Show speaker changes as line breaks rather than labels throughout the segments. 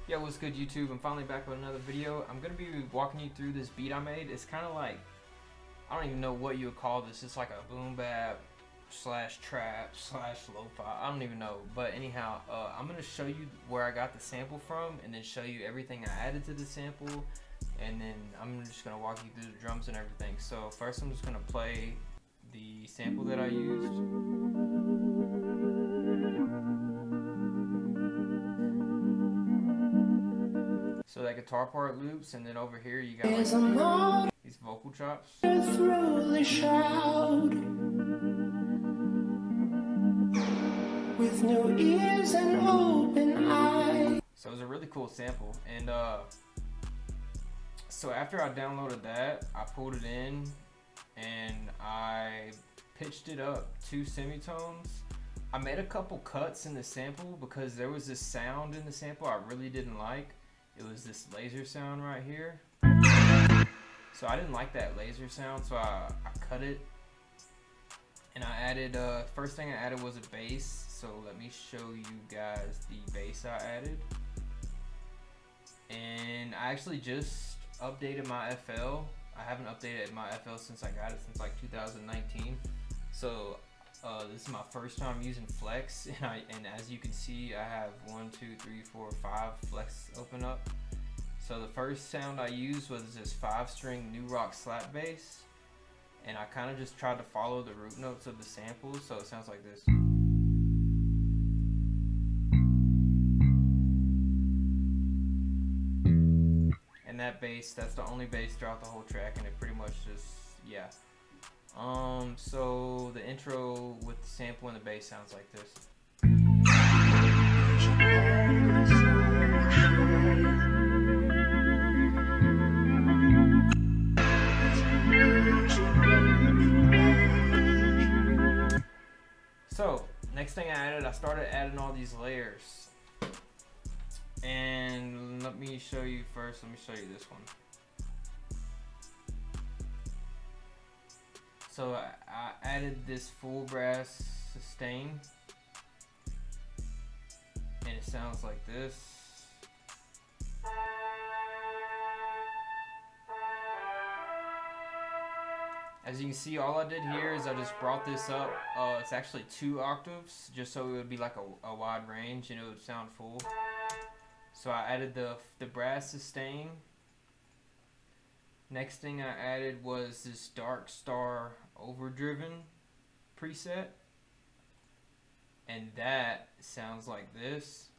Yeah, what's good YouTube? I'm finally back with another video. I'm going to be walking you through this beat I made. It's kind of like, I don't even know what you would call this. It's like a boom bap slash trap slash lo-fi. I don't even know. But anyhow, I'm going to show you where I got the sample from and then show you everything I added to the sample. And then I'm just going to walk you through the drums and everything. So first I'm just going to play the sample that I used. So that guitar part loops, and then over here you got like these vocal chops.
Through the shroud, with no ears and open eyes.
So it was a really cool sample, and so after I downloaded that, I pulled it in and I pitched it up 2 semitones. I made a couple cuts in the sample because there was this sound in the sample I really didn't like. It was this laser sound right here. So I didn't like that laser sound, so I cut it. And I added, first thing I added was a bass. So let me show you guys the bass I added. And I actually just updated my FL. I haven't updated my FL since I got it, since like 2019. So this is my first time using Flex, and as you can see, I have 1, 2, 3, 4, 5 Flex open up. So the first sound I used was this 5-string New Rock slap bass, and I kind of just tried to follow the root notes of the sample, so it sounds like this. And that bass, that's the only bass throughout the whole track, and it pretty much just, yeah. So the intro with the sample and the bass sounds like this. So next thing I added, I started adding all these layers. And let me show you first, let me show you this one. So I added this full brass sustain, and it sounds like this. As you can see, all I did here is I just brought this up. It's actually 2 octaves, just so it would be like a wide range and it would sound full. So I added the brass sustain. Next thing I added was this Dark Star Overdriven preset, and that sounds like this.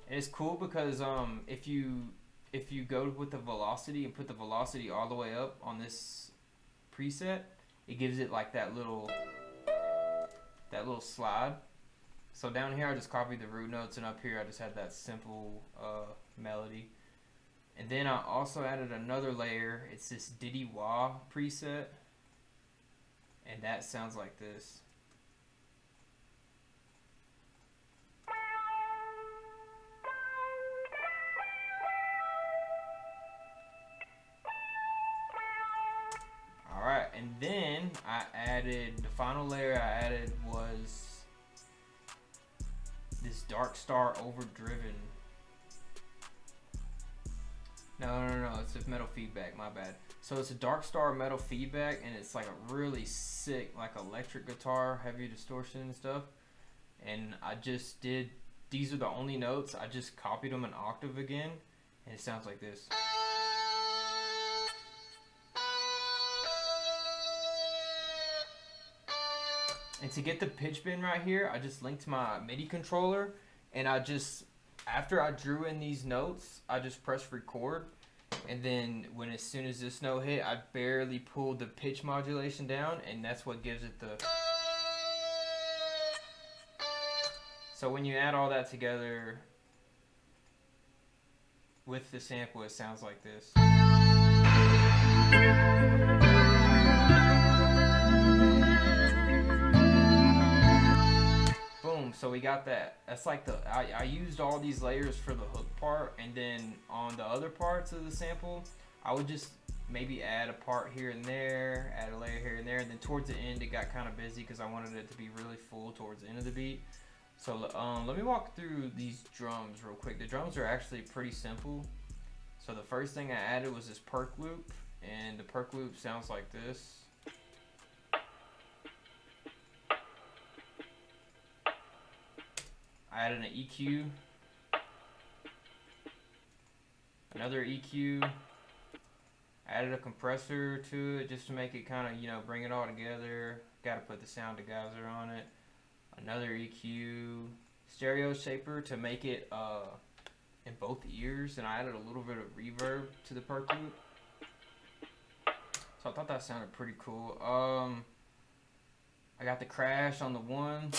And it's cool because if you go with the velocity and put the velocity all the way up on this preset, it gives it like that little slide. So down here I just copied the root notes, and up here I just had that simple melody. And then I also added another layer. It's this Diddy Wah preset, and that sounds like this. Alright, and then I added, the final layer I added was this Dark Star Overdriven. No, it's a metal feedback, my bad. So it's a Dark Star metal feedback, and it's like a really sick, like electric guitar, heavy distortion and stuff. And I just did, these are the only notes, I just copied them an octave again, and it sounds like this. And to get the pitch bend right here, I just linked my MIDI controller, and I just, after I drew in these notes, I just pressed record, and then as soon as this note hit, I barely pulled the pitch modulation down, and that's what gives it the. So when you add all that together with the sample, it sounds like this. So we got that. That's like I used all these layers for the hook part, and then on the other parts of the sample, I would just maybe add a part here and there, add a layer here and there, and then towards the end it got kind of busy because I wanted it to be really full towards the end of the beat. So let me walk through these drums real quick. The drums are actually pretty simple. So the first thing I added was this perk loop, and the perk loop sounds like this. I added an EQ, another EQ, added a compressor to it just to make it kind of, you know, bring it all together. Got to put the sound together on it. Another EQ, stereo shaper to make it in both ears, and I added a little bit of reverb to the perk loop. So I thought that sounded pretty cool. I got the crash on the one.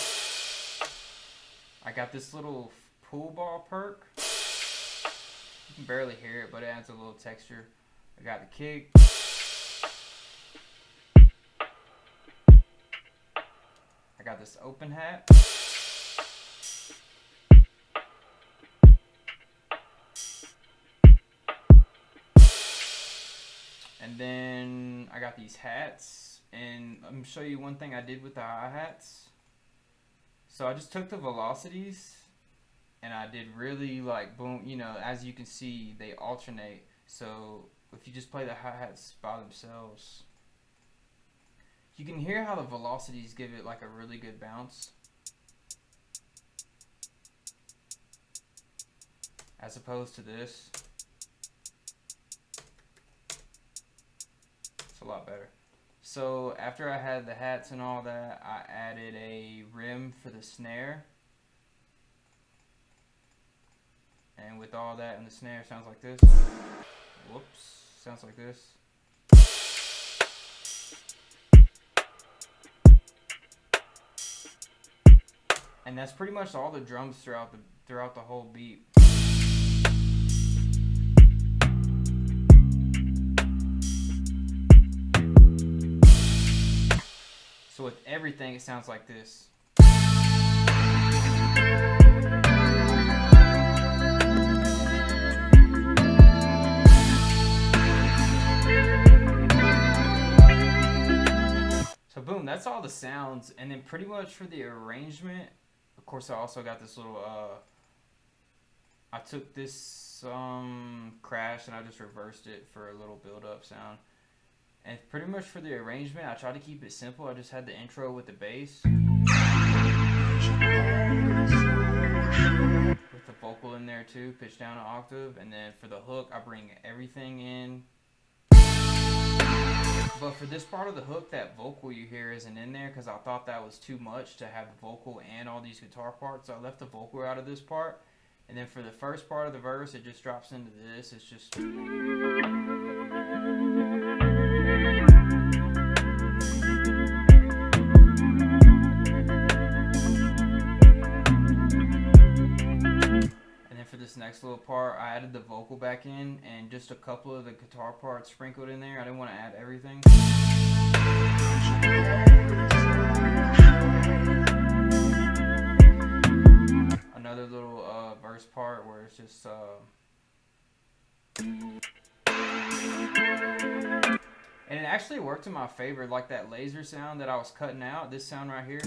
I got this little pool ball perk. You can barely hear it, but it adds a little texture. I got the kick. I got this open hat. And then I got these hats, and let me show you one thing I did with the hi-hats. So I just took the velocities and I did really like boom, you know, as you can see they alternate. So if you just play the hi-hats by themselves, you can hear how the velocities give it like a really good bounce, as opposed to this. It's a lot better. So after I had the hats and all that, I added a rim for the snare. And with all that and the snare, it sounds like this. Whoops, sounds like this. And that's pretty much all the drums throughout the whole beat. So with everything, it sounds like this. So boom, that's all the sounds. And then pretty much for the arrangement, of course I also got this little, I took this crash and I just reversed it for a little build-up sound. And pretty much for the arrangement, I tried to keep it simple. I just had the intro with the bass, with the vocal in there too, pitched down an octave. And then for the hook, I bring everything in. But for this part of the hook, that vocal you hear isn't in there because I thought that was too much to have the vocal and all these guitar parts. So I left the vocal out of this part. And then for the first part of the verse, it just drops into this. It's just... this next little part, I added the vocal back in and just a couple of the guitar parts sprinkled in there. I didn't want to add everything. Another little verse part where it's just and it actually worked in my favor, like that laser sound that I was cutting out, this sound right here.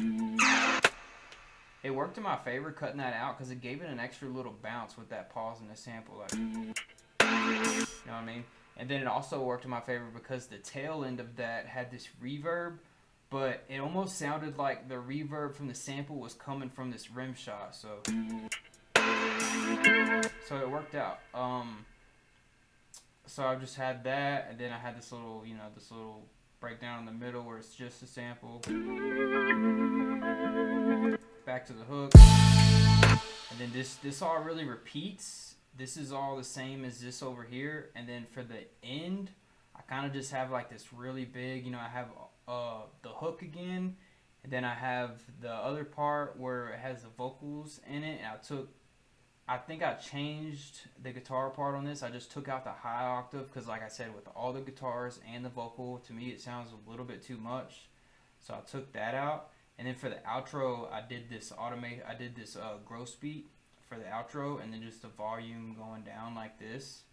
It worked in my favor cutting that out because it gave it an extra little bounce with that pause in the sample, like, you know what I mean? And then it also worked in my favor because the tail end of that had this reverb, but it almost sounded like the reverb from the sample was coming from this rim shot, so it worked out. So I just had that, and then I had this little, you know, this little breakdown in the middle where it's just a sample. Back to the hook, and then this all really repeats. This is all the same as this over here, and then for the end, I kind of just have like this really big, you know, I have the hook again, and then I have the other part where it has the vocals in it, and I think I changed the guitar part on this. I just took out the high octave because, like I said, with all the guitars and the vocal, to me it sounds a little bit too much, so I took that out. And then for the outro, I did this gross beat for the outro, and then just the volume going down like this.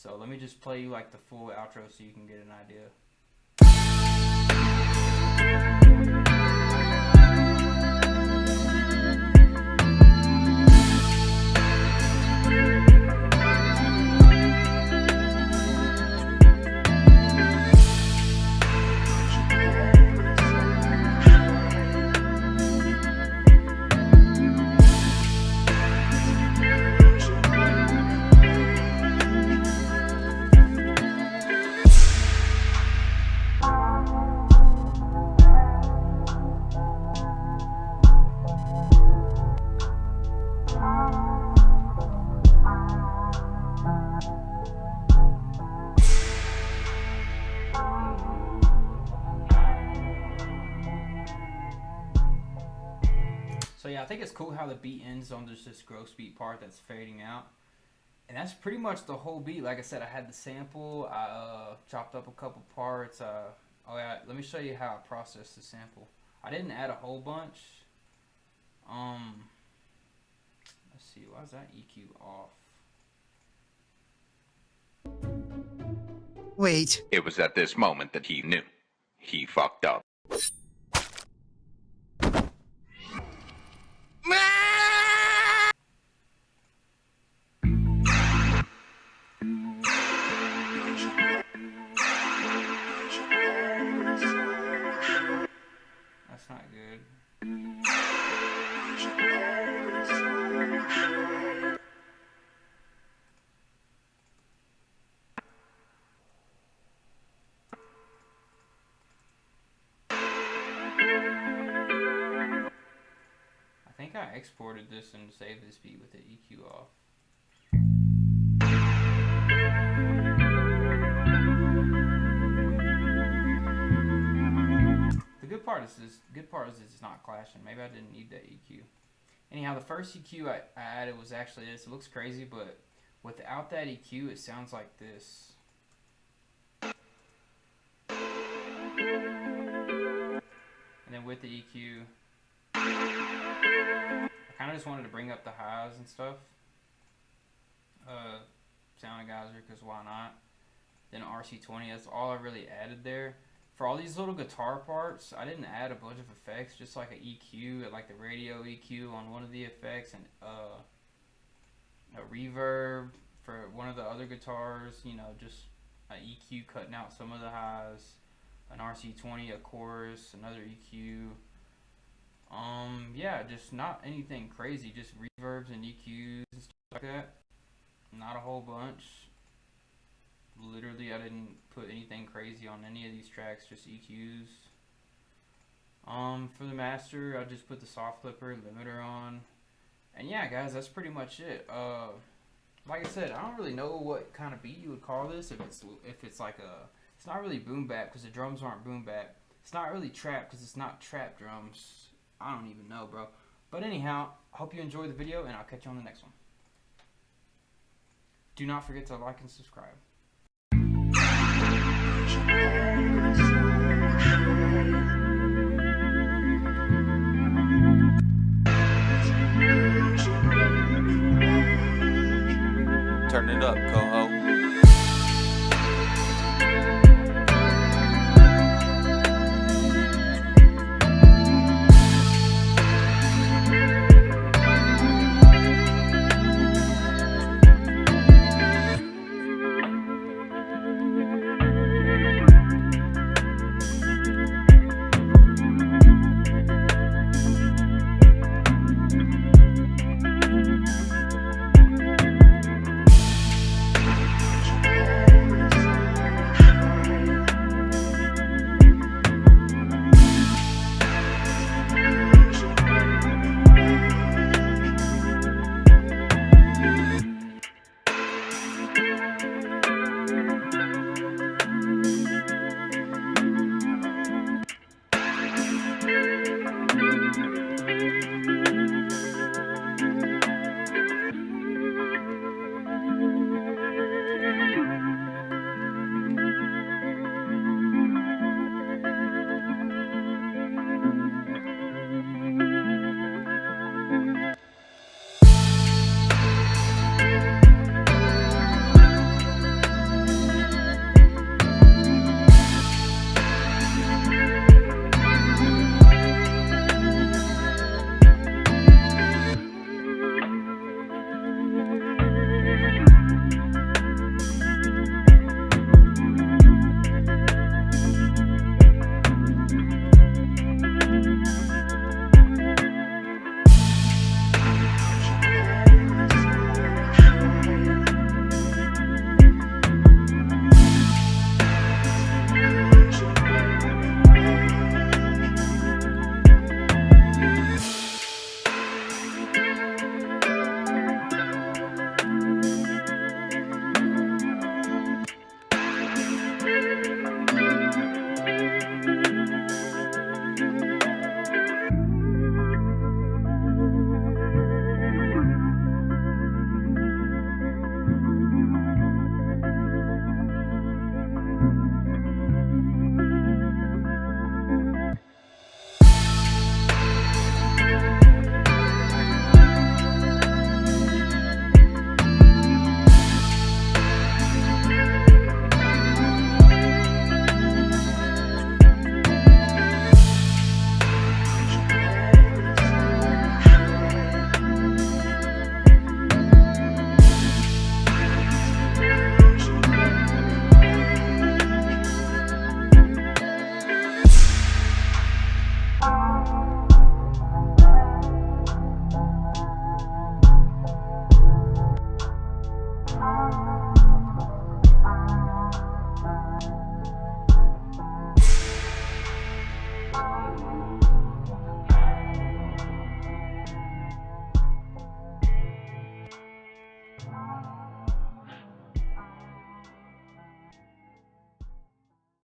So let me just play you like the full outro so you can get an idea. So yeah, I think it's cool how the beat ends on just this gross beat part that's fading out. And that's pretty much the whole beat. Like I said, I had the sample, I chopped up a couple parts. Oh yeah, let me show you how I processed the sample. I didn't add a whole bunch. Let's see, why is that EQ off?
Wait.
It was at this moment that he knew. He fucked up.
That's not good. I think I exported this and saved this beat with the EQ off. The good part is it's not clashing. Maybe I didn't need that EQ. Anyhow, the first EQ I added was actually this. It looks crazy, but without that EQ, it sounds like this. And then with the EQ, I kind of just wanted to bring up the highs and stuff. Soundigizer, because why not? Then RC20, that's all I really added there. For all these little guitar parts, I didn't add a bunch of effects, just like an EQ, like the radio EQ on one of the effects, and a reverb for one of the other guitars, you know, just an EQ cutting out some of the highs, an RC20, a chorus, another EQ. Yeah, just not anything crazy, just reverbs and EQs and stuff like that. Not a whole bunch. Literally, I didn't put anything crazy on any of these tracks, just EQs. For the master, I just put the soft flipper limiter on. And yeah, guys, that's pretty much it. Like I said, I don't really know what kind of beat you would call this. If it's like it's not really boom bap because the drums aren't boom bap. It's not really trap because it's not trap drums. I don't even know, bro. But anyhow, I hope you enjoyed the video, and I'll catch you on the next one. Do not forget to like and subscribe.
Turn it up, co-ho.